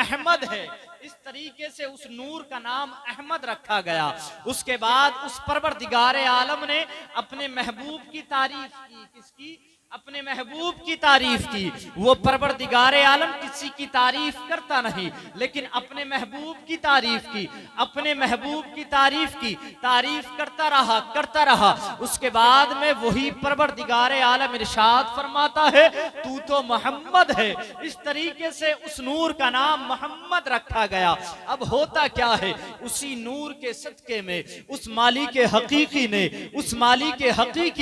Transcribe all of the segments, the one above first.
अहमद है, इस तरीके से उस नूर का नाम अहमद रखा गया। उसके बाद उस परवरदिगार आलम ने अपने महबूब की तारीफ की। किसकी? अपने महबूब की तारीफ की। वो परवरदिगार आलम किसी की तारीफ करता नहीं, लेकिन अपने महबूब की तारीफ की, अपने महबूब की तारीफ की, तारीफ करता रहा। उसके बाद में वही परवरदिगार आलम इरशाद फरमाता है, तू तो मोहम्मद है। इस तरीके से उस नूर का नाम मोहम्मद रखा गया। अब होता क्या है, उसी नूर के सदके में उस मालिक हकीकी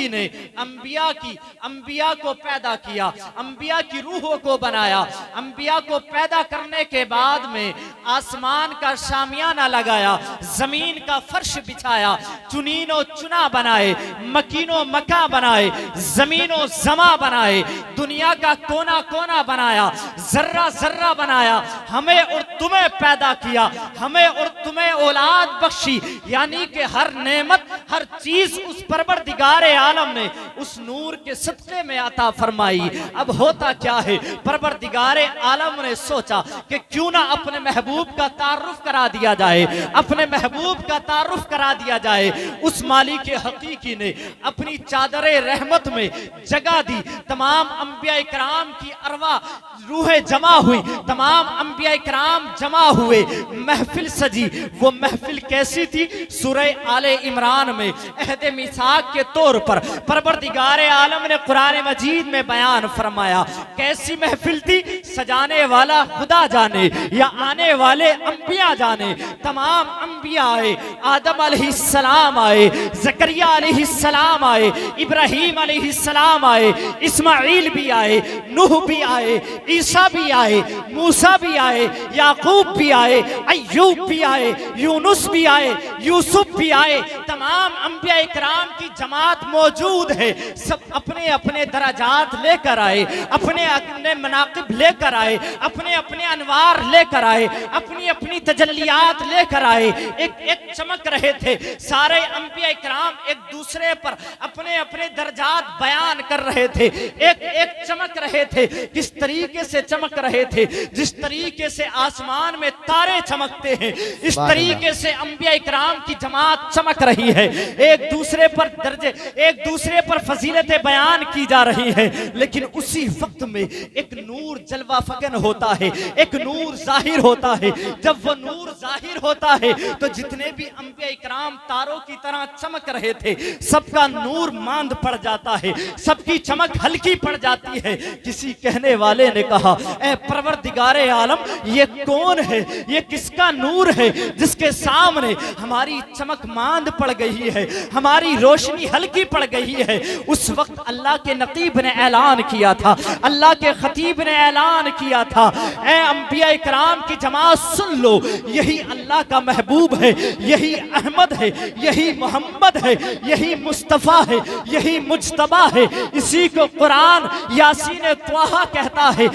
ने अंबिया को पैदा किया, अंबिया की रूहों को बनाया। अंबिया को पैदा करने के बाद में आसमान का शामियाना लगाया, जमीन का फर्श बिछाया, चुनीनो चुना बनाए, मकीनो मका बनाए, जमीनो जमा बनाए, दुनिया का कोना कोना बनाया, जर्रा जर्रा बनाया, हमें और तुम्हें पैदा किया, हमें और तुम्हें औलाद बख्शी। यानी कि हर नेमत, हर चीज उस परवरदिगार आलम ने उस नूर के सदके में अता फरमाई। अब होता क्या है, परवरदिगार आलम ने सोचा कि क्यों ना अपने महबूब का तारुफ करा दिया जाए, अपने महबूब का तारुफ करा दिया जाए। उस मालिक हकीकी ने अपनी चादरे रहमत में जगह दी। तमाम अंबिया इकराम की अरवा रूहें जमा हुई, तमाम अंबिया इकराम जमा हुए, महफिल सजी। वो महफिल कैसी थी? सूरह आले इमरान में अहद मिसाक के तौर पर परवरदिगार आलम ने कुरान मजीद में बयान फरमाया। कैसी महफिल थी? सजाने वाला खुदा जाने या आने वाले अंबिया जाने। तमाम अंबिया आए, आदम अलैहिस्सलाम आए, जकरिया अलैहिस्सलाम आए, इब्राहीम अलैहिस्सलाम आए, इस्माइल भी आए, नूह भी आए, ईसा भी आए, मूसा भी आए, याकूब भी आए, अय्यूब भी आए, यूनुस भी आए, यूसुफ भी आए। तमाम अंबिया इकराम की जमात मौजूद है। सब अपने अपने दराजात लेकर आए, अपने अपने मनाकिब लेकर आए, अपने अपने अनवार लेकर आए, अपनी अपनी तजल्लियात लेकर आए। एक एक चमक रहे थे। सारे अंबिया इकराम एक दूसरे पर अपने अपने दर्जात बयान कर रहे थे, एक एक चमक रहे थे। किस तरीके से चमक रहे थे? जिस तरीके से आसमान में तारे चमकते हैं, इस तरीके से अंबिया इकराम की जमात चमक रही है। एक दूसरे पर दर्जे, एक दूसरे पर फजीलतें बयान की जा रही है। लेकिन उसी वक्त में एक नूर जलवा फकन होता है, एक नूर जाहिर होता है। जब वो नूर जाहिर होता है तो जितने भी अंबिया इकराम तारों की तरह चमक रहे थे, सबका नूर मांद पड़ जाता है, सबकी चमक हल्की पड़ जाती है। किसी कहने वाले ने कहा, ऐ परवरदिगार आलम, ये कौन है? ये किसका नूर है जिसके सामने हमारी चमक मांद पड़ गई है, हमारी रोशनी हल्की पड़ गई है? उस वक्त अल्लाह के नकीब ने ऐलान किया था, अल्लाह के खतीब ने ऐलान किया था, ऐ अंबिया इकराम की जमात सुन लो, यही अल्लाह का महबूब है, यही अहमद है, यही मोहम्मद है, यही मुस्तफ़ा है, यही मुज्तबा है। इसी को कुरान यासीन त्वाहा कहता है।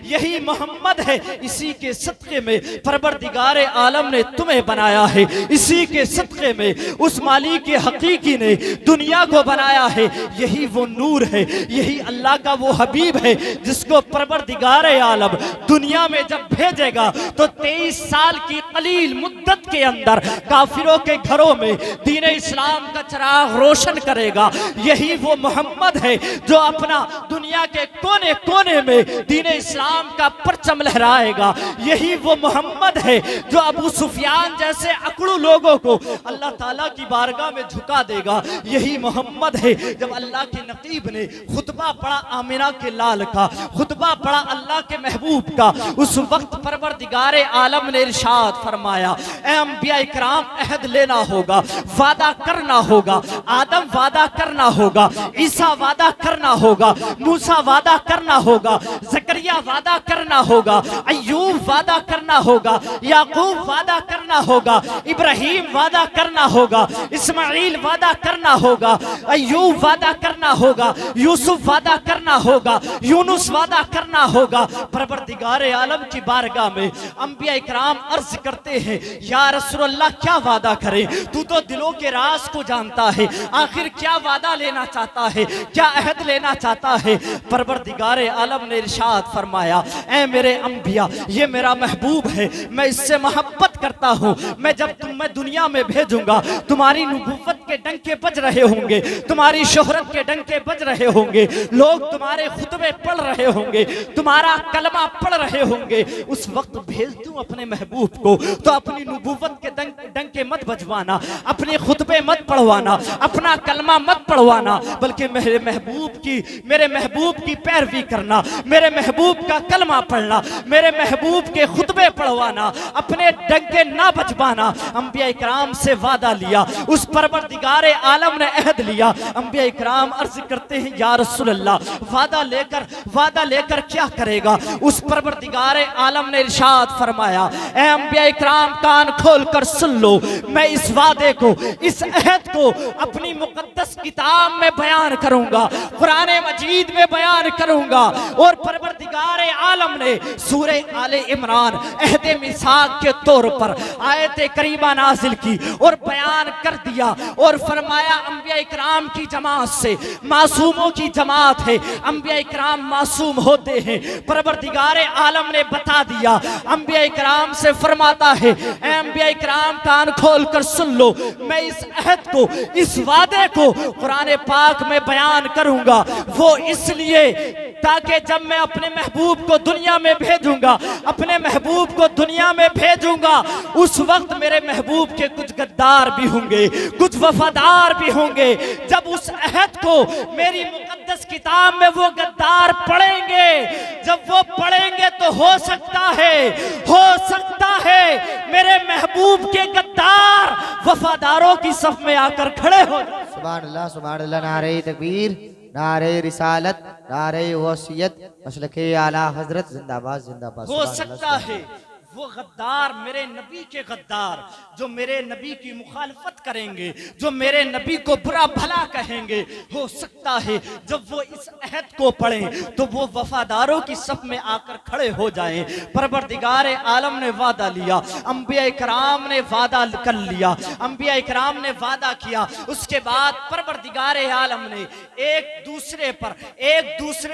यही मोहम्मद है। इसी के सदक़े में परवरदिगार आलम ने तुम्हें बनाया है। इसी के सदक़े में उस मालिक हकीकी ने दुनिया को बनाया है। यही वो नूर है, यही अल्लाह का वो हबीब है जिसको परवरदिगार आलम दुनिया में जब भेजेगा तो 23 साल की कलील मुद्दत के अंदर काफिरों के घरों में दीन इस्लाम का चिराग रोशन करेगा। यही वो मोहम्मद है जो अपना दुनिया के कोने कोने में दीन इस्लाम का परचम लहराएगा। यही वो मोहम्मद है जो अबू सुफियान जैसे अकड़ू लोगों को अल्लाह ताला की बारगाह में झुका देगा। यही मोहम्मद है। जब अल्लाह के नकीब ने खुतबा पढ़ा आमिना के लाल का, खुतबा पढ़ा अल्लाह के महबूब का, उस वक्त परवरदिगार आलम ने इरशाद फरमाया, ऐ अंबिया इकराम, अहद लेना होगा, वादा करना होगा। आदम वादा करना होगा, ईसा वादा करना होगा, मूसा वादा करना होगा, जकरिया वादा करना होगा, अय्यूब वादा करना होगा, याकूब वादा करना होगा, इब्राहीम वादा करना होगा, इस्माइल वादा करना होगा, अय्यूब वादा करना होगा, यूसुफ वादा करना होगा, यूनुस वादा करना होगा। परवरदिगार आलम की बारगाह में अंबिया इकराम अर्ज करते करते हैं, या रसूलल्लाह क्या वादा करें, तू तो दिलों के राज को जानता है, आखिर क्या वादा लेना चाहता है, क्या अहद लेना चाहता है। परवरदिगारे आलम ने इरशाद फरमाया, ऐ मेरे अंबिया, ये मेरा महबूब है, मैं इससे मोहब्बत करता हूँ। मैं जब तुम्हें दुनिया में भेजूंगा, तुम्हारी नबूवत के डंके बज रहे होंगे, तुम्हारी शोहरत के डंके बज रहे होंगे, लोग तुम्हारे खुतबे पढ़ रहे होंगे, तुम्हारा कलमा पढ़ रहे होंगे। उस वक्त भेज दूं अपने महबूब को, तो अपनी नबूवत के डंके मत बजवाना, अपने खुतबे मत पढ़वाना, अपना कलमा मत पढ़वाना, बल्कि मेरे महबूब की पैरवी करना, मेरे महबूब का कलमा पढ़ना, मेरे महबूब के खुतबे पढ़वाना, अपने डंके ना बजवाना। अंबिया इकराम से वादा लिया, उस परवरदिगारे आलम ने अहद लिया। अंबिया इकराम अर्ज करते हैं, या रसूल अल्लाह, वादा लेकर क्या करेगा? उस परवरदिगारे आलम ने इरशाद फरमाया, ऐ अंबिया इकराम कान खोल कर सुन लो, मैं इस वादे को, इस अहद को अपनी मुकद्दस किताब में बयान करूंगा, कुरान मजीद में बयान करूंगा। और परवरदिगारे आलम ने सूरे आले इमरान अहद मिसाक के तौर पर आयत करीमा नाजिल की और बयान कर दिया और फरमाया, अंबिया इकराम की जमात से मासूमों की जमात है, अंबिया इकराम मासूम होते हैं। परवरदिगारे आलम ने बता दिया, अंबिया इकराम से फरमाता है, ऐ अंबिया इकराम कान खोल कर सुन लो, मैं इस अहद को, इस वादे को कुरान पाक में बयान करूंगा। वो इसलिए ताकि जब मैं अपने महबूब को दुनिया में भेजूंगा, अपने महबूब को दुनिया में भेजूंगा, उस वक्त मेरे महबूब के कुछ गद्दार भी होंगे, कुछ वफादार भी होंगे। जब उस अहद को मेरी मुकद्दस किताब में वो गद्दार पढ़ेंगे, जब वो पढ़ेंगे तो हो सकता है मेरे महबूब के गद्दार वफादारों की सफ में आकर खड़े हो। सुभान अल्लाह, सुभान अल्लाह, नारे तकबीर, नारे रिसालत, नारे वसीयत, मसलके आला हजरत जिंदाबाद जिंदाबाद। हो सकता है वो गद्दार, मेरे नबी के गद्दार, जो मेरे नबी की मुखालफत करेंगे, जो मेरे नबी को बुरा भला कहेंगे, हो सकता है जब वो इस अहद को पढ़ें तो वो वफादारों की सफ में आकर खड़े हो जाएं। परवरदिगार आलम ने वादा लिया, अंबिया इकराम ने वादा कर लिया, अंबिया इकराम ने वादा किया। उसके बाद परवरदिगार आलम ने एक दूसरे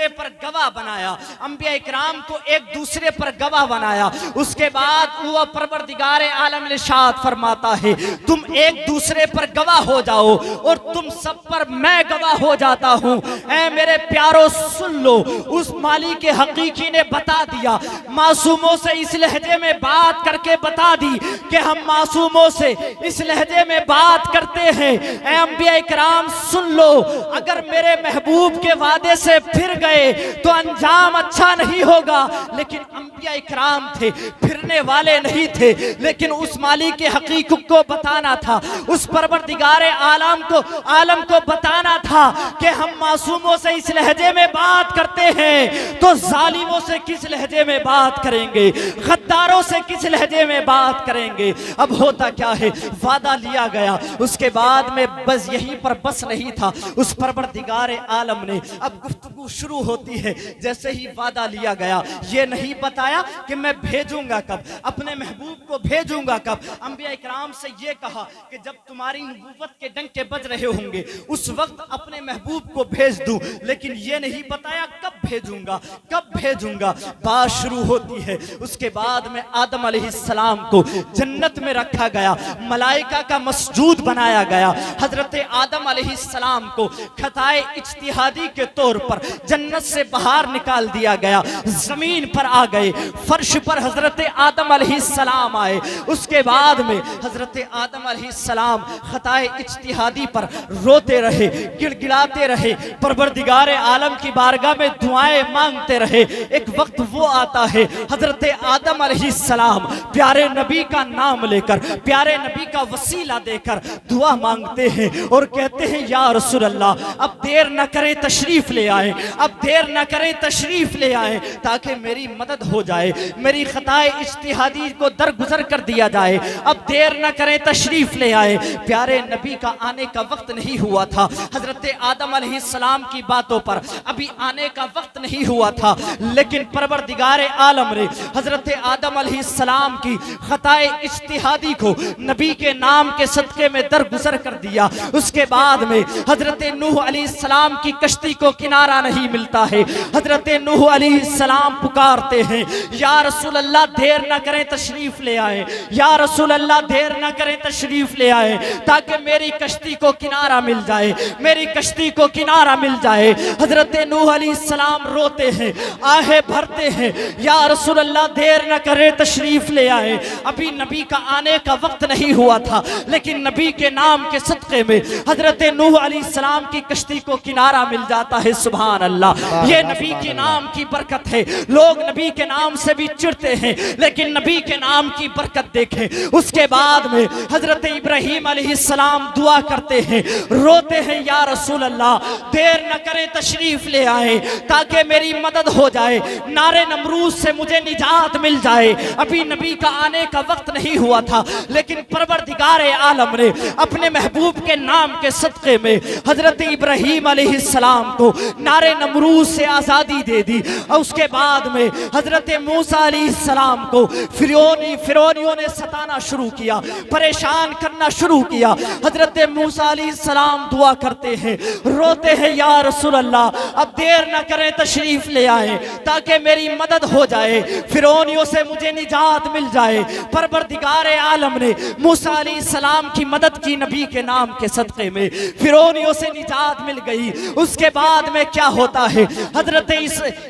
पर गवाह बनाया, अंबिया इकराम को एक दूसरे पर गवाह बनाया। उसके बाद वो परवरदिगार आलम ने इरशाद फरमाता है, तुम एक दूसरे पर गवाह हो जाओ और तुम सब पर मैं गवाह हो जाता हूं। ऐ मेरे प्यारो सुन लो, उस मालिक के हकीकी ने बता दिया, मासूमों से इस लहजे में बात करके बता दी कि हम मासूमों से इस लहजे में बात करते हैं। ऐ अंबिया इकराम सुन लो, अगर मेरे महबूब के वादे से फिर गए तो अंजाम अच्छा नहीं होगा। लेकिन अंबिया इकराम थे, फिरने वाले नहीं थे, लेकिन उस मालिक के हकीकत को बताना था, उस परवरदिगार आलम को बताना था कि हम मासूमों से इस लहजे में बात करते हैं तो जालिमों से किस लहजे में बात करेंगे, गद्दारों से किस लहजे में बात करेंगे। अब होता क्या है, वादा लिया गया, उसके बाद में बस यहीं पर बस नहीं था। उस परवरदिगार आलम ने अब गुफ्तगू शुरू होती है। जैसे ही वादा लिया गया, ये नहीं बताया कि मैं भेजूंगा कब, अपने महबूब को भेजूंगा कब। अंबिया इकराम से ये कहा कि जब तुम्हारी नबूवत के डंके बज रहे होंगे उस वक्त अपने महबूब को भेज दूं, लेकिन ये नहीं बताया कब भेजूंगा। बात शुरू होती है। उसके बाद में आदम अलैहिस्सलाम को जन्नत में रखा गया, मलाइका का मसजूद बनाया गया। हजरत आदम अलैहिस्सलाम को खताए इज्तिहादी के तौर पर जन्नत से बाहर निकाल दिया गया, जमीन पर आ गए, फर्श पर हजरत आदम अलैहिस्सलाम आए। उसके बाद में हजरत आदम अलैहिस्सलाम खताए इज्तिहादी पर रोते रहे, गिड़गिड़ाते रहे, परवरदिगार आलम की बारगाह में दुआएं मांगते रहे। एक वक्त वो आता है, हजरत आदम अलैहिस्सलाम प्यारे नबी का नाम लेकर, प्यारे नबी का वसीला देकर दुआ मांगते हैं और कहते हैं, या रसूल अल्लाह, अब देर न करें तशरीफ ले आए, अब देर न करें तशरीफ ले आए ताकि मेरी मदद हो जाए, मेरी खताए इज्तिहादी को दरगुजर कर दिया जाए। अब देर न करें, तशरीफ ले आए। प्यारे नबी का आने का वक्त नहीं हुआ था। हजरत आदम अलैहिस्सलाम की बातों पर अभी आने का वक्त नहीं हुआ था, लेकिन परवरदिगार आलम ने हजरत आदम अलैहिस्सलाम की खताए इज्तिहादी को नबी के नाम के सदके में दरगुजर कर दिया। उसके बाद में हजरत नूह अलैहिस्सलाम की कश्ती को किनारा नहीं मिलता है। हजरत नूह अलैहिस्सलाम पुकारते हैं, या रसूल अल्लाह देर न करें, तशरीफ ले आए। या रसूल अल्लाह देर न करें, तशरीफ ले आए, ताकि मेरी कश्ती को किनारा मिल जाए, मेरी कश्ती को किनारा मिल जाए। हजरत नूह अलैहिस्सलाम रोते हैं, आहे भरते हैं, या रसूल अल्लाह देर न करें, तशरीफ ले आए। अभी नबी का आने का वक्त नहीं हुआ था, लेकिन नबी के नाम के सदके में हजरत नूह अलैहिस्सलाम की कश्ती को किनारा मिल जाता है। सुभान अल्लाह, ये नबी के नाम की बरकत है। लोग नबी के नाम से भी चिढ़ते हैं, लेकिन नबी के नाम की बरकत देखें। उसके बाद में हजरत इब्राहीम अलैहिस्सलाम दुआ करते हैं, रोते हैं, या रसूल अल्लाह देर न करें, तशरीफ ले आए, ताकि मेरी मदद हो जाए, नारे नमरूज से मुझे निजात मिल जाए। अभी नबी का आने का वक्त नहीं हुआ था, लेकिन परवरदिगार आलम ने अपने महबूब के नाम के सदके में हजरत इब्राहीम अलैहिस्सलाम को नारे नमरूज से आजादी दे दी। और उसके बाद में हजरत मूसा अलैहिस्सलाम को फिरौनियों ने सताना शुरू किया, परेशान करना शुरू किया। हजरत मूसा अलैहिस्सलाम दुआ करते हैं, रोते हैं, या रसूल अल्लाह अब देर न करें, तशरीफ ले आए, ताकि मेरी मदद हो जाए, फिरौनियों से मुझे निजात मिल जाए। परवरदिगार आलम ने मूसा अलैहिस्सलाम की मदद की नबी के नाम के सदके में, फिरौनियों से निजात मिल गई। उसके बाद में क्या होता है, हजरत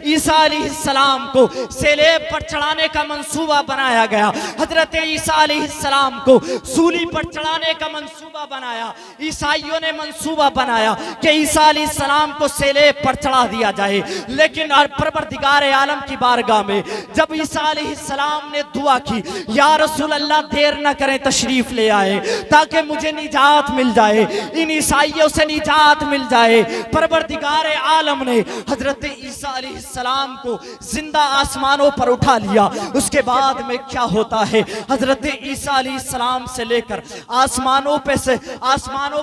ईसा अलैहिस्सलाम को सेलेब पर चढ़ाने का मंसूबा बनाया गया। हजरत ईसा अलैहिस्सलाम को सूली पर चढ़ाने का मंसूबा बनाया। ईसाइयों ने मंसूबा बनाया कि ईसा अलैहिस्सलाम को सेलेब पर चढ़ा दिया जाए, लेकिन परवरदिगार आलम की बारगाह में जब ईसा अलैहिस्सलाम ने दुआ की, या रसूल अल्लाह देर न करें, तशरीफ ले आए, ताकि मुझे निजात मिल जाए, इन ईसाइयों से निजात मिल जाए। परवरदिगार आलम ने हजरत ईसा अलैहिस्सलाम को जिंदा आसमानों पर उठा लिया। उसके बाद में क्या होता है, हजरत ईसा अलैहिस्सलाम से लेकर आसमानों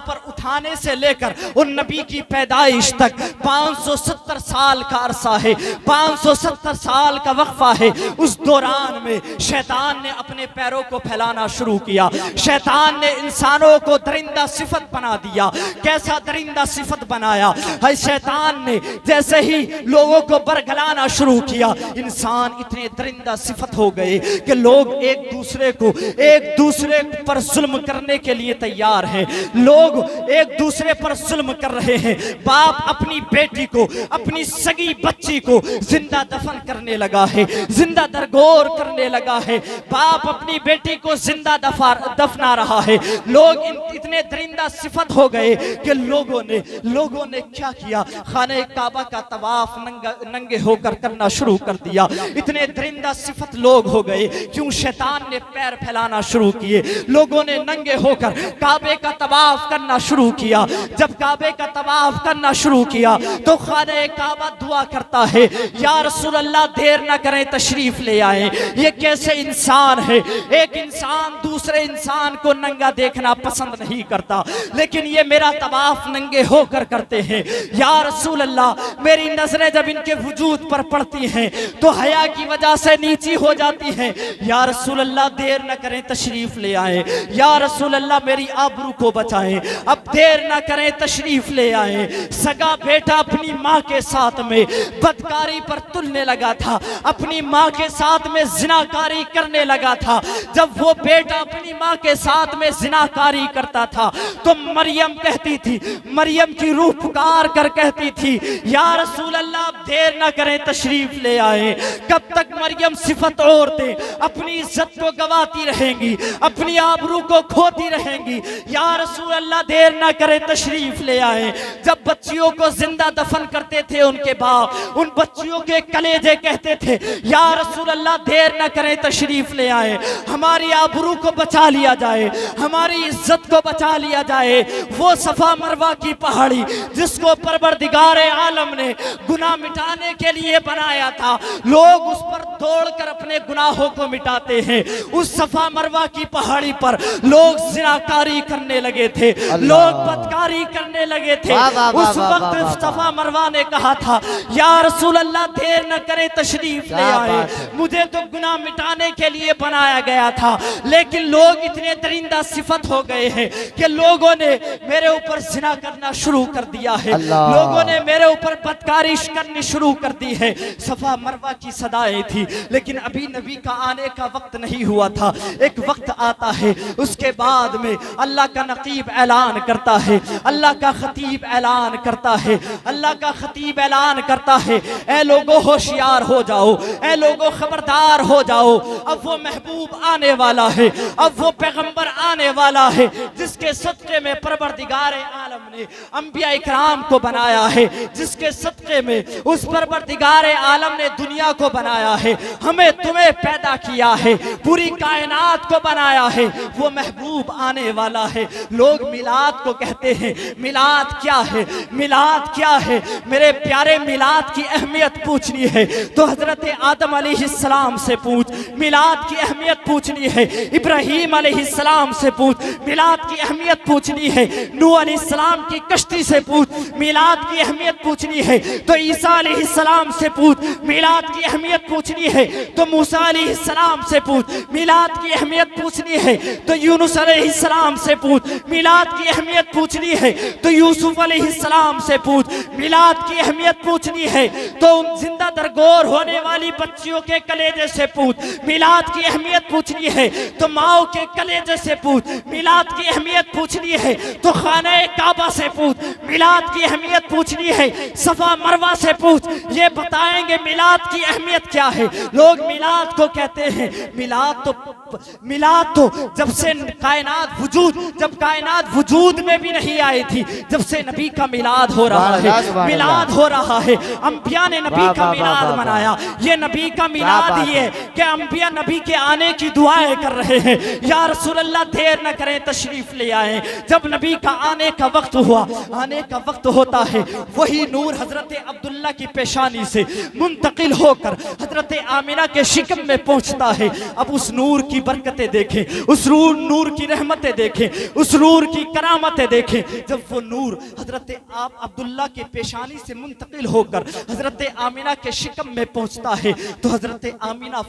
पर उठाने से लेकर उन नबी की पैदाइश तक 570 साल का अरसा है, 570 साल का वक्फा है। उस दौरान में शैतान ने अपने पैरों को फैलाना शुरू किया। शैतान ने इंसानों को दरिंदा सिफत बना दिया। कैसा दरिंदा सिफत बनाया है शैतान ने, जैसे ही लोगों को बरगलाना शुरू किया, इंसान इतने दरिंदा सिफत हो गए कि लोग एक दूसरे पर जुल्म करने के लिए तैयार हैं। लोग एक दूसरे पर जुल्म कर रहे हैं। बाप अपनी बेटी को, अपनी सगी बच्ची को जिंदा दफन करने लगा है, जिंदा दरगोर करने लगा है। बाप अपनी बेटी को जिंदा दफना रहा है। लोग इतने दरिंदा सिफत हो गए कि लोगों ने क्या किया, खाने काबा का तवाफ नंगे होकर करना शुरू कर दिया। इतने दरिंदा सिफत लोग हो गए, क्यों? शैतान ने पैर फैलाना शुरू किए। लोगों ने नंगे होकर काबे का तवाफ करना शुरू किया। जब काबे का तवाफ करना शुरू किया तो खाने काबा दुआ करता है, या रसूल अल्लाह देर न करें, तशरीफ ले आए। ये कैसे इंसान है? एक इंसान दूसरे इंसान को नंगा देखना पसंद नहीं करता, लेकिन ये मेरा तवाफ नंगे होकर करते हैं। या रसूल अल्लाह मेरी नजरें जब इनके वजूद पर पड़ती हैं तो हया की वजह से नीची हो जाती हैं। या रसूल अल्लाह देर न करें, तशरीफ ले आए। या रसूल अल्लाह मेरी आबरू को बचाएं, अब देर न करें, तशरीफ ले आए। सगा बेटा अपनी माँ के साथ में बदकारी पर तुलने लगा था, अपनी माँ के साथ में जिनाकारी करने लगा था। जब वो बेटा अपनी माँ के साथ में जिनाकारी करता था तो मरियम कहती थी, मरियम की रूह पुकार कर कहती थी, या रसूल अल्लाह आप देर ना करें, तशरीफ ले आए। कब तक मरियम सिफत औरतें अपनी इज्जत को गवाती रहेंगी, अपनी आबरू को खोती रहेंगी। या रसूल अल्लाह देर ना करें, तशरीफ ले आए। जब बच्चियों को जिंदा दफन करते थे उनके बाप, उन बच्चियों के कलेजे कहते थे, या रसूल अल्लाह देर ना करें, तशरीफ ले आए, हमारी आबरू को बचा लिया जाए, हमारी इज्जत को बचा लिया जाए। वो सफा मरवा की पहाड़ी जिसको परवरदिगार आलम ने गुनाह मिटाने के लिए बनाया था। लोग उस पर दौड़कर अपने गुनाहों को मिटाते हैं। उस सफा मरवा की पहाड़ी पर लोग ज़िनाकारी करने लगे थे, लोग बदकारी करने लगे थे। उस वक्त सफा मरवा ने कहा था, या रसूल अल्लाह देर न करे तशरीफ ले आए, मुझे तो गुनाह मिटाने के लिए बनाया गया था, लेकिन लोग इतने दरिंदा सिफत हो गए हैं कि लोगों ने मेरे ऊपर जिना करना शुरू कर दिया है, लोगों ने मेरे ऊपर बदकारी करनी शुरू कर दी है। सफा मरवा की सदाएं थी, लेकिन अभी नबी का आने का वक्त नहीं हुआ था। एक वक्त आता है, उसके बाद में अल्लाह का नकीब ऐलान करता है, अल्लाह का खतीब ऐलान करता है, अल्लाह का खतीब ऐलान करता है, ऐ लोगों होशियार हो जाओ, ऐ लोगों खबरदार हो जाओ, अब वो महबूब आने वाला है, अब वो पैगंबर आने वाला है जिसके सदक़े में परवरदिगार आलम ने अंबिया इकराम को बनाया है, जिसके सदक़े में उस परवरदिगार आलम ने दुनिया को बनाया है, हमें तुम्हें पैदा किया है, पूरी कायनात को बनाया है। वो महबूब आने वाला है। लोग मिलाद को कहते हैं, मिलाद क्या है, मिलाद क्या है? मेरे प्यारे, मिलाद की अहमियत पूछनी है तो हजरत आदम अलैहिस्सलाम से पूछ, मिलाद की अहमियत पूछनी है इब्राहीम अलैहिस्सलाम से पूछ, मिलाद की अहमियत पूछनी है नूह अलैहिस्सलाम की कश्ती से पूछ, मिलाद की अहमियत पूछनी है तो ईसा अलैहिस्सलाम से पूछ, मिलाद की अहमियत पूछनी है तो मूसा अलैहिस्सलाम से पूछ, मिलाद की अहमियत पूछनी है तो यूनुस अलैहिस्सलाम से पूछ, मिलाद की अहमियत पूछनी है तो यूसुफ अलैहिस्सलाम से पूछ, मिलाद की अहमियत पूछनी है तो जिंदा दरगोर होने वाली बच्चियों के कलेजे से पूछ, मिलाद की अहमियत पूछनी है तो माओ के कलेजे से पूछ, मिलाद की अहमियत पूछनी है तो खाने काबा से पूछ, मिलाद की अहमियत पूछनी है सफा मरवा से पूछ, ये बताएंगे मिलाद की अहमियत क्या है। लोग मिलाद को कहते हैं, मिलाद तो जब से जब कायनात वजूद में भी नहीं आई थी, जब से नबी का मिलाद हो रहा है, मिलाद हो रहा है। अंबिया ने नबी का मिलाद मनाया। ये नबी का मिलाद ये कि अंबिया नबी के आने की दुआएं कर रहे हैं, या रसूल अल्लाह देर न करें तशरीफ ले आए। जब नबी का आने का वक्त हुआ, आने का वक्त होता है, वही नूर हजरत अब्दुल्ला की पेशानी से मुंतकिल होकर हजरत आमिना के शिकम में पहुंचता है। अब उस नूर की बरकतें देखें, उस नूर की रहमतें देखें, उस नूर की करामतें देखें। जब वो नूर हजरत अब्दुल्ला के पेशानी से मुंतकिल होकर हजरत आमिना के शिकम में पहुंचता है तो हजरत आमिना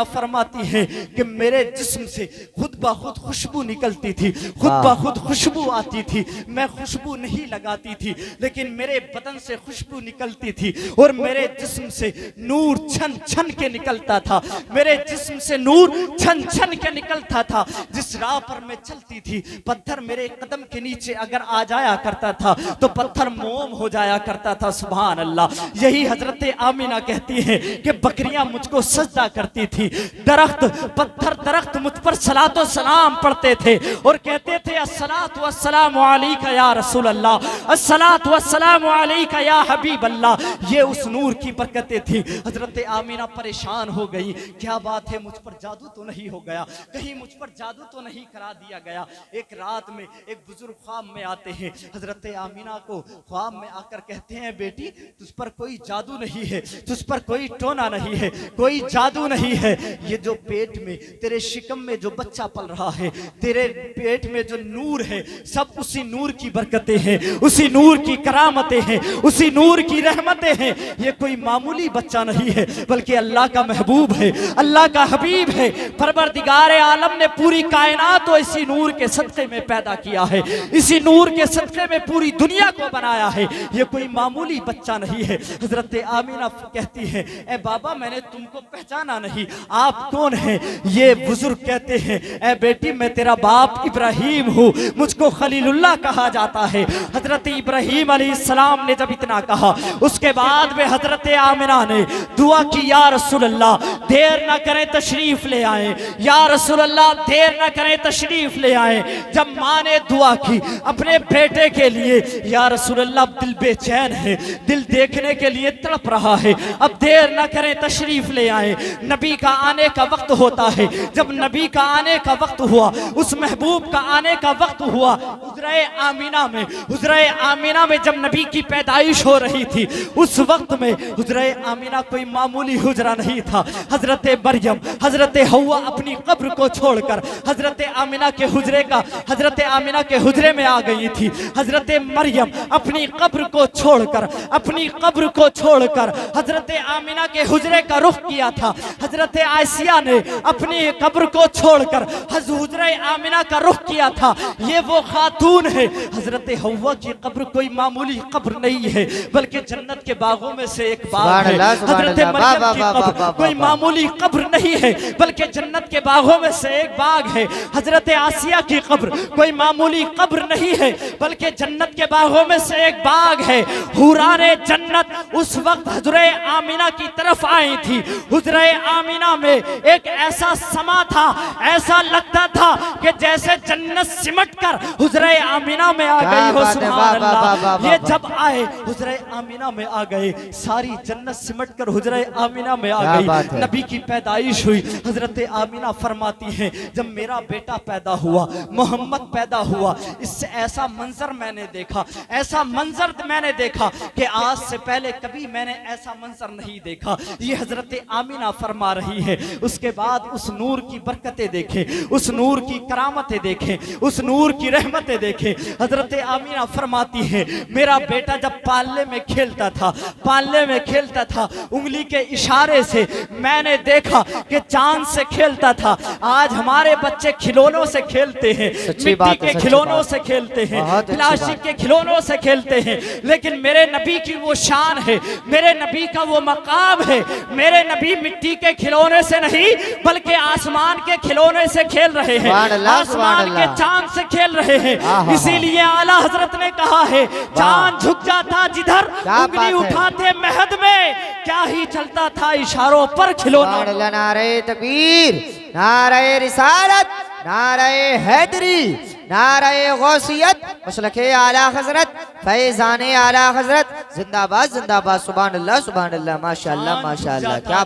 फरमाती है कि मेरे जिस्म से खुद ब खुद खुशबू निकलती थी, खुद ब खुद खुशबू आती थी। मैं खुशबू नहीं लगाती थी, लेकिन मेरे बदन से खुशबू निकलती थी और मेरे जिस्म से नूर छन छन के निकलता था, मेरे जिस्म से नूर छन छन के निकलता था। जिस राह पर मैं चलती थी, पत्थर मेरे कदम के नीचे अगर आ जाया करता था तो पत्थर मोम हो जाया करता था। सुभान अल्लाह। यही हजरत आमिना कहती है कि बकरियां मुझको सजदा करती थी, दरख्त मुझ पर सलातो सलाम पढ़ते थे और कहते थे अस्सलातु वस्सलामु अलैका या रसूल अल्लाह, अस्सलातु वस्सलामु अलैका या हबीब अल्लाह। ये उस नूर की बरकतें थी। हजरत आमिना परेशान हो गई, क्या बात है, मुझ पर जादू तो नहीं हो गया, कहीं मुझ पर जादू तो नहीं करा दिया गया। एक रात में एक बुजुर्ग ख्वाब में आते हैं, हजरत आमिना को ख्वाब में आकर कहते हैं, बेटी तुझ पर कोई जादू नहीं है, तुझ पर कोई टोना नहीं है, कोई जादू नहीं है। ये जो पेट में तेरे शिकम में जो बच्चा पल रहा है, तेरे पेट में जो नूर है, सब उसी नूर की बरकतें हैं, उसी नूर की करामतें हैं, उसी नूर की रहमतें हैं। ये कोई मामूली बच्चा नहीं है, बल्कि अल्लाह का महबूब है, अल्लाह का हबीब है। परवरदिगार आलम ने पूरी कायनात को इसी नूर के सदक़े में पैदा किया है, इसी नूर के सदक़े में पूरी दुनिया को बनाया है। ये कोई मामूली बच्चा नहीं है। हजरत आमिना कहती है, ए बाबा मैंने तुमको पहचाना नहीं, आप कौन हैं? ये बुजुर्ग कहते हैं, ए बेटी मैं तेरा बाप इब्राहिम हूँ, मुझको खलीलुल्लाह कहा जाता है। हजरत इब्राहिम अलैहिस्सलाम ने जब इतना कहा, उसके बाद में हजरत आमिना ने दुआ की, या रसूल अल्लाह देर न करें तशरीफ ले आए, या रसूल अल्लाह देर न करें तशरीफ ले आए। जब माँ माँ ने दुआ की अपने बेटे के लिए, या रसूलल्लाह दिल बेचैन है, दिल देखने के लिए तड़प रहा है, अब देर न करें तशरीफ ले आए, नबी का आने का वक्त होता है। जब नबी का आने का वक्त हुआ, उस महबूब का आने का वक्त हुआ, हुजरे आमीना में, हुजरे आमीना में जब नबी की पैदाइश हो रही थी, उस वक्त में हुजरे आमीना कोई मामूली हुजरा नहीं था। हजरत मरियम, हजरत हव्वा अपनी कब्र को छोड़कर हजरत आमीना के हुजरे का, हजरत आमीना के हुजरे में आ गई थी। हजरत मरियम अपनी कब्र को छोड़कर, अपनी कब्र को छोड़कर हजरत आमीना के हुजरे का रुख किया था। हजरत आसिया ने अपनी कब्र को छोड़कर हुजरे आमीना का रुख किया था। ये वो खातून है। हजरत हव्वा की कब्र कोई मामूली कब्र नहीं है, बल्कि जन्नत के बागों में से एक बाग है। हजरत मरियम की कब्र कोई मामूली कब्र नहीं है, बल्कि जन्नत के बागों में से एक बाग है। हजरत आसिया की कब्र कोई मामूली कब्र नहीं है, बल्कि जन्नत के बागों में से एक बाग है। हुराने जन्नत उस वक्त हुजरे आमीना की तरफ आई थी। हुजरे आमीना में एक ऐसा समा था, ऐसा लगता था कि जैसे जन्नत सिमट कर हुजरे आमीना में आ गई हो। सुभान अल्लाह। ये जब आए हुजरे आमीना में आ गए, सारी जन्नत सिमट कर हुजरे आमीना में आ गई। नबी की पैदाइश हुई। हजरत आमीना फरमाती हैं, जब मेरा बेटा पैदा हुआ, मोहम्मद पैदा हुआ, इससे ऐसा मंजर मैंने देखा, ऐसा मंजर मैंने देखा कि आज से पहले कभी मैंने ऐसा मंजर नहीं देखा। ये हजरत आमीना फरमा रही है। उसके बाद उस नूर की बरकतें देखे, उस नूर की करामतें देखे, उस नूर की रहमतें देखे। हजरत आमीना फरमाती है, मेरा बेटा जब पालने में खेलता था, पालने में खेलता था, उंगली के इशारे से मैंने देखा कि चांद से खेलता था। आज हमारे बच्चे खिलौनों से खेलते हैं, मिट्टी के खिलौनों से खेलते हैं, प्लास्टिक के खिलौनों से खेलते हैं, लेकिन मेरे नबी की वो शान है, मेरे नबी का वो मकाम है। मेरे नबी मिट्टी के खिलौने से नहीं, बल्कि आसमान के खिलौने से खेल रहे हैं, आसमान के चांद से खेल रहे हैं। इसीलिए आला हजरत ने कहा है, चांद झुक जाता जिधर, उंगली उठाते महद में, क्या ही चलता था इशारों पर खिलौना। नारे तकबीर, नारे रिसालत, नारे हैदरी, नारे गौसियत, मसलके आला हजरत, फैजाने आला हजरत, जिंदाबाद जिंदाबाद। सुभान अल्लाह सुभान अल्लाह, माशाअल्लाह माशाअल्लाह। क्या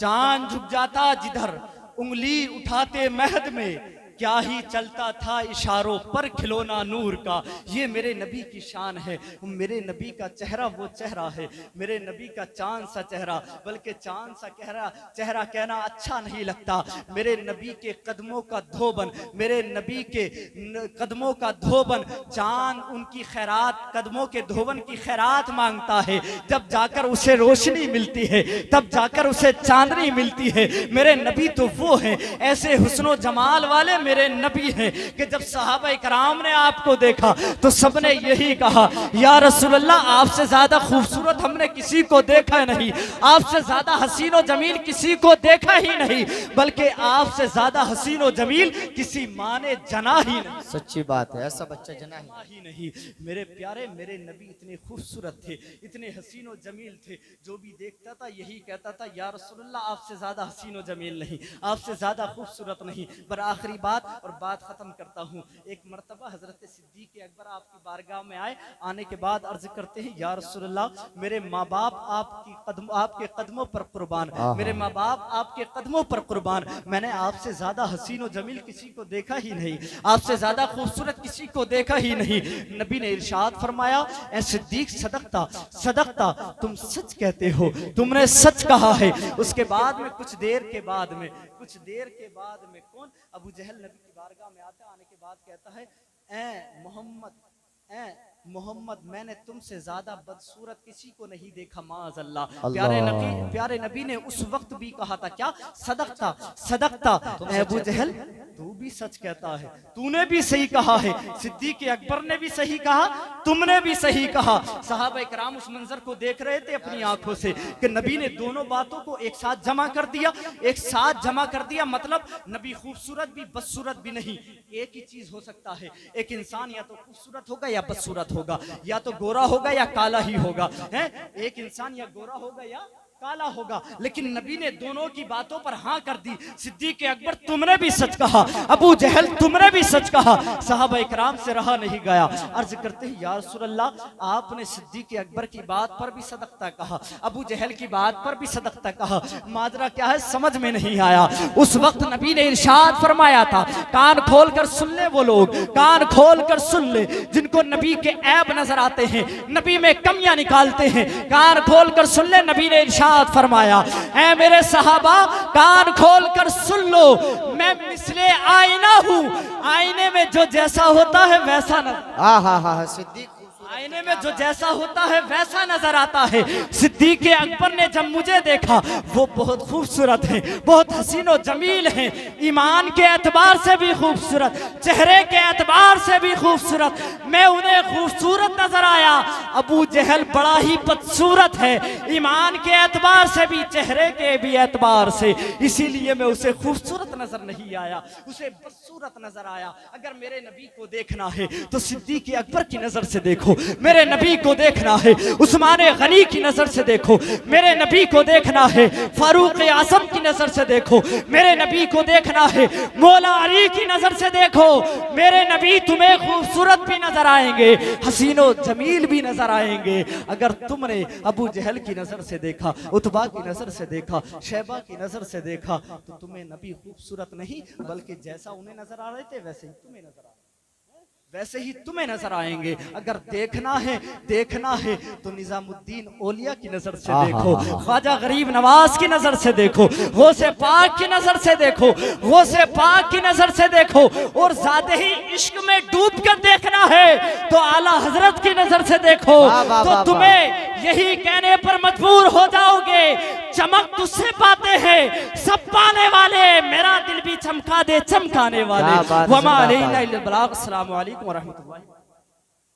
चांद झुक जाता जिधर, उंगली उठाते महद में, क्या ही चलता था इशारों पर खिलौना नूर का। ये मेरे नबी की शान है। मेरे नबी का चेहरा वो चेहरा है, मेरे नबी का चांद सा चेहरा, बल्कि चांद सा चेहरा कहना अच्छा नहीं लगता। मेरे नबी के कदमों का धोबन, मेरे नबी के कदमों का धोबन, चांद उनकी खैरात, कदमों के धोबन की खैरात मांगता है। जब जाकर उसे रोशनी मिलती है, तब जाकर उसे चांदनी मिलती है। मेरे नबी तो वो हैं, ऐसे हुस्नो जमाल वाले मेरे नबी हैं कि जब सहाबा कराम ने आपको देखा तो सबने यही कहा, या रसूलल्लाह आपसे ज्यादा खूबसूरत हमने किसी को देखा नहीं, आपसे ज्यादा हसीन व जमील किसी को देखा ही नहीं, बल्कि आपसे ज्यादा हसीन व जमील किसी माँ ने जना ही नहीं। सच्ची बात है, ऐसा बच्चा जना ही नहीं। मेरे प्यारे मेरे नबी इतने खूबसूरत थे, इतने हसीन व जमील थे, जो भी देखता था यही कहता था, या रसूलल्लाह आपसे ज्यादा हसीन व जमील नहीं, आपसे ज्यादा खूबसूरत नहीं। पर आखिरी बात और बात खत्म करता हूँ। एक मर्तबा हजरत सिद्दीक अकबर आपकी बारगाह में आए, आने के बाद अर्ज करते हैं, या रसूलल्लाह मेरे माँ बाप आपके कदमों पर कुर्बान, मेरे माँ बाप आपके कदमों पर कुर्बान, मैंने आपसे ज्यादा हसीन व जमील किसी को देखा ही नहीं, आपसे ज्यादा खूबसूरत किसी को देखा ही नहीं। नबी ने इरशाद फरमाया, ए सिद्दीक सदकता सदकता, तुम सच कहते हो, तुमने सच कहा है। उसके बाद में कुछ देर के बाद में कौन अबू जहल नबी की बारगाह में आता, आने के बाद कहता है, ए मोहम्मद मैंने तुमसे ज्यादा बदसूरत किसी को नहीं देखा माअज़ल्लाह। प्यारे नबी ने उस वक्त भी कहा था, क्या सदकता सदकता, अबू जहल तू भी सच कहता है, तूने भी सही कहा है। सिद्दीक अकबर ने भी सही कहा, तुमने भी सही कहा। सहाबा इकराम उस मंजर को देख रहे थे अपनी आंखों से कि नबी ने दोनों बातों को एक साथ जमा कर दिया, एक साथ जमा कर दिया। मतलब नबी खूबसूरत भी बदसूरत भी नहीं, एक ही चीज हो सकता है, एक इंसान या तो खूबसूरत होगा या बदसूरत होगा, या तो गोरा होगा या काला ही होगा, है एक इंसान या गोरा होगा या काला होगा। लेकिन नबी ने दोनों की बातों पर हाँ कर दी। सिद्दीक अकबर तुमने भी सच कहा, अबू जहल तुमने भी सच कहा। सहाबा इकराम से रहा नहीं गया, अर्ज करते हैं या रसूल अल्लाह, आपने सिद्दीक अकबर की बात पर भी सदकता कहा, अबू जहल की बात पर भी सदकता कहा, माजरा क्या है समझ में नहीं आया। उस वक्त नबी ने इरशाद फरमाया था, कान खोल कर सुन ले वो लोग, कान खोल कर सुन ले जिनको नबी के ऐब नजर आते हैं, नबी में कमियां निकालते हैं, कान खोल कर सुन ले। नबी ने इरशाद फरमाया, ऐ मेरे सहाबा कान खोल कर सुन लो, मैं मिसले आईना हूं, आईने में जो जैसा होता है वैसा न, सिद्दीक आईने में जो जैसा होता है वैसा नजर आता है। सिद्दीक अकबर ने जब मुझे देखा, वो बहुत खूबसूरत है, बहुत हसीन और जमील है, ईमान के एतबार से भी खूबसूरत, चेहरे के एतबार से भी खूबसूरत, मैं उन्हें खूबसूरत नजर आया। अबू जहल बड़ा ही बदसूरत है, ईमान के एतबार से भी, चेहरे के भी एतबार से, इसीलिए मैं उसे खूबसूरत नजर नहीं आया, उसे बदसूरत नजर आया। अगर मेरे नबी को देखना है तो सिद्दीक अकबर की नजर से देखो, मेरे नबी को देखना है उस्मान गनी की नजर से देखो, मेरे नबी को देखना है फारूक आजम की नजर से देखो, मेरे नबी को देखना है मौला अली की नजर से देखो। मेरे नबी तुम्हें खूबसूरत भी नजर आएंगे, हसीनो जमील भी नजर आएंगे। अगर तुमने अबू जहल की नजर से देखा, उतबा की नजर से देखा, शैबा की नजर से देखा, तो तुम्हें नबी खूबसूरत नहीं बल्कि जैसा उन्हें नजर आ रहे थे वैसे ही तुम्हें नजर आ, वैसे ही तुम्हें नजर आएंगे। अगर देखना है तो निजामुद्दीन औलिया की नजर से देखो, ख्वाजा गरीब नवाज की नजर से देखो, गौसे पाक की नजर से देखो, गौसे पाक की नजर से देखो, और ज्यादा ही इश्क में डूब कर देखना है तो आला हजरत की नजर से देखो। तो तुम्हें यही कहने पर मजबूर हो जाओगे, चमक तुझसे पाते हैं सब पाने वाले, मेरा दिल भी चमका दे चमकाने वाले। वमा अलैना इल्लल बलाग। अस्सलामु अलैकुम व रहमतुल्लाहि।